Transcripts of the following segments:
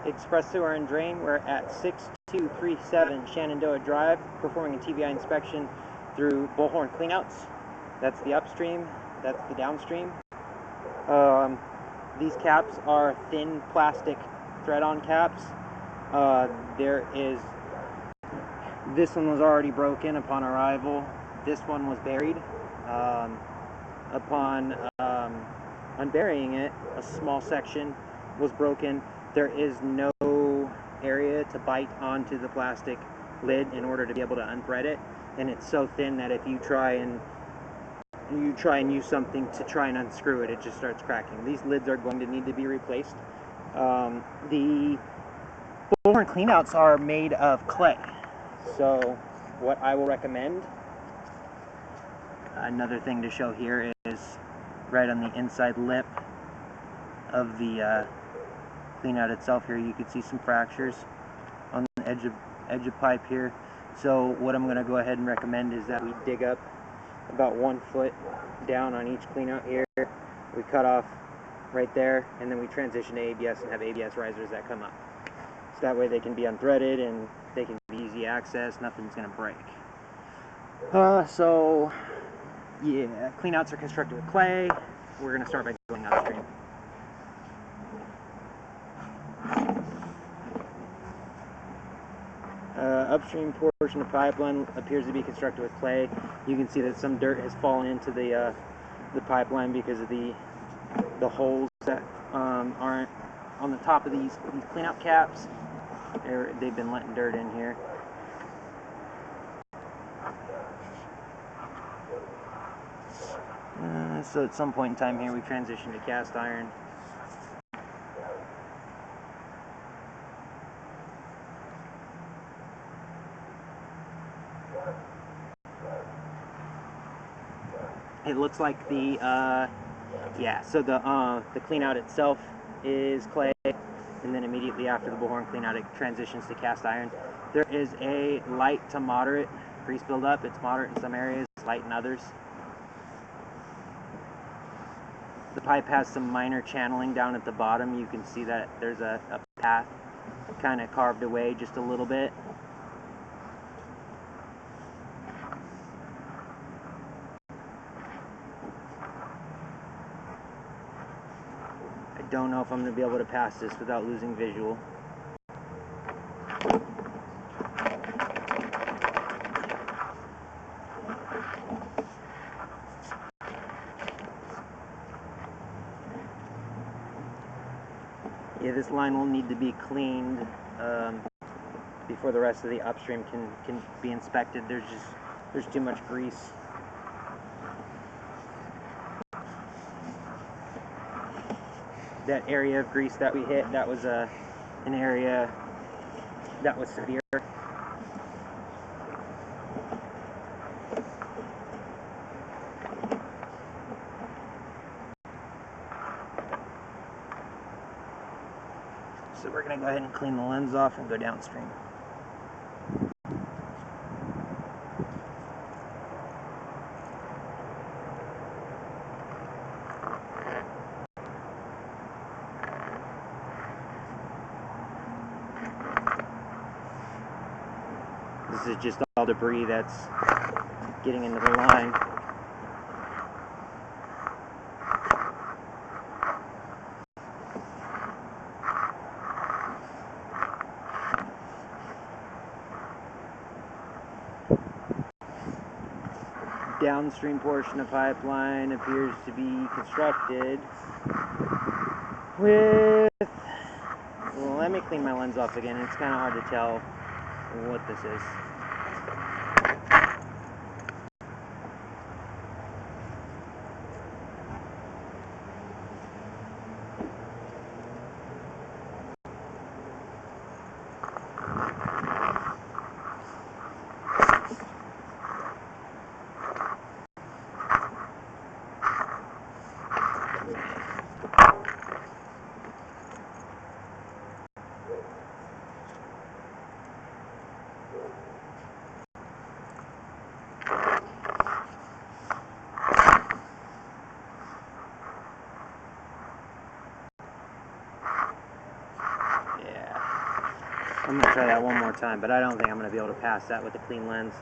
Express Sewer and Drain. We're at 6237 Shenandoah Drive, performing a TBI inspection through bullhorn cleanouts. That's the upstream, that's the downstream. These caps are thin plastic thread-on caps. This one was already broken upon arrival. This one was buried. Upon unburying it, a small section was broken. There is no area to bite onto the plastic lid in order to be able to unthread it, and it's so thin that if you try and use something to try and unscrew it, it just starts cracking. These lids are going to need to be replaced. The bullhorn cleanouts are made of clay, so what I will recommend, another thing to show here is right on the inside lip of the cleanout itself here, you can see some fractures on the edge of pipe here. So what I'm going to go ahead and recommend is that we dig up about 1 foot down on each cleanout here. We cut off right there, and then we transition to ABS and have ABS risers that come up. So that way they can be unthreaded and they can be easy access, nothing's going to break. So yeah, cleanouts are constructed with clay. We're going to start by going upstream. Upstream portion of pipeline appears to be constructed with clay. You can see that some dirt has fallen into the pipeline because of the holes that aren't on the top of these cleanout caps. They've been letting dirt in here. So at some point in time here, we transition to cast iron. It looks like the cleanout itself is clay, and then immediately after the bullhorn cleanout, it transitions to cast iron. There is a light to moderate grease buildup. It's moderate in some areas, light in others. The pipe has some minor channeling down at the bottom. You can see that there's a path kind of carved away just a little bit. I don't know if I'm going to be able to pass this without losing visual. Yeah, this line will need to be cleaned before the rest of the upstream can be inspected. There's too much grease. That area of grease that we hit, that was an area that was severe. So we're going to go ahead and clean the lens off and go downstream. This is just all debris that's getting into the line. Downstream portion of pipeline appears to be constructed with, well, let me clean my lens off again. It's kind of hard to tell what this is. I'm going to try that one more time, but I don't think I'm going to be able to pass that with a clean lens.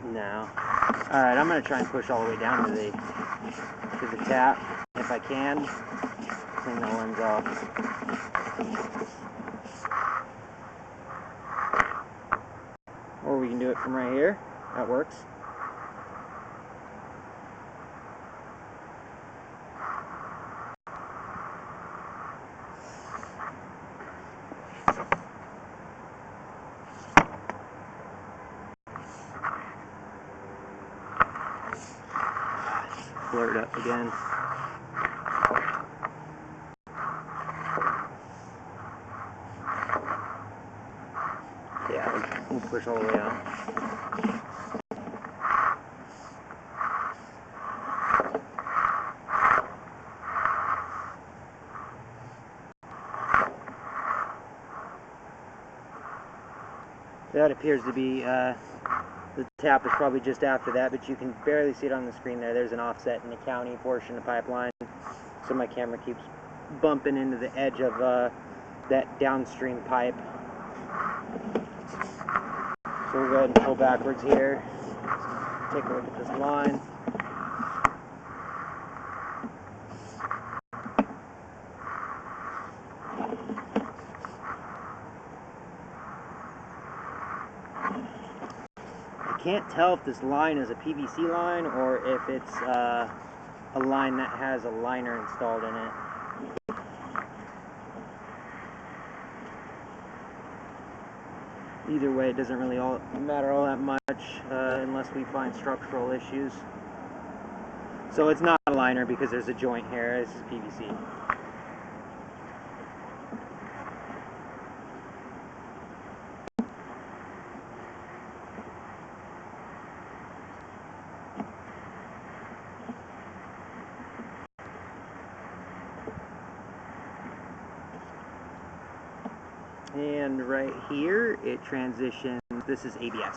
No. Alright, I'm going to try and push all the way down to the tap, if I can. Clean the lens off. Or we can do it from right here. That works. Blur it up again. Yeah, we'll push all the way out. That appears to be, the tap is probably just after that, but you can barely see it on the screen there. There's an offset in the county portion of the pipeline, so my camera keeps bumping into the edge of that downstream pipe. So we'll go ahead and pull backwards here. Take a look at this line. I can't tell if this line is a PVC line or if it's a line that has a liner installed in it. Either way, it doesn't really matter all that much unless we find structural issues. So it's not a liner because there's a joint here. This is PVC. And right here, it transitions. This is ABS.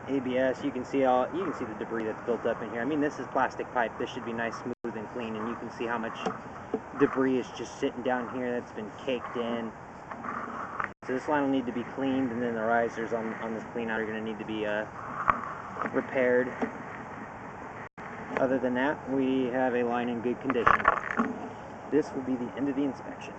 ABS, you can see the debris that's built up in here. I mean, this is plastic pipe. This should be nice, smooth, and clean, and you can see how much debris is just sitting down here that's been caked in. So this line will need to be cleaned, and then the risers on this clean out are going to need to be repaired. Other than that, we have a line in good condition. This will be the end of the inspection.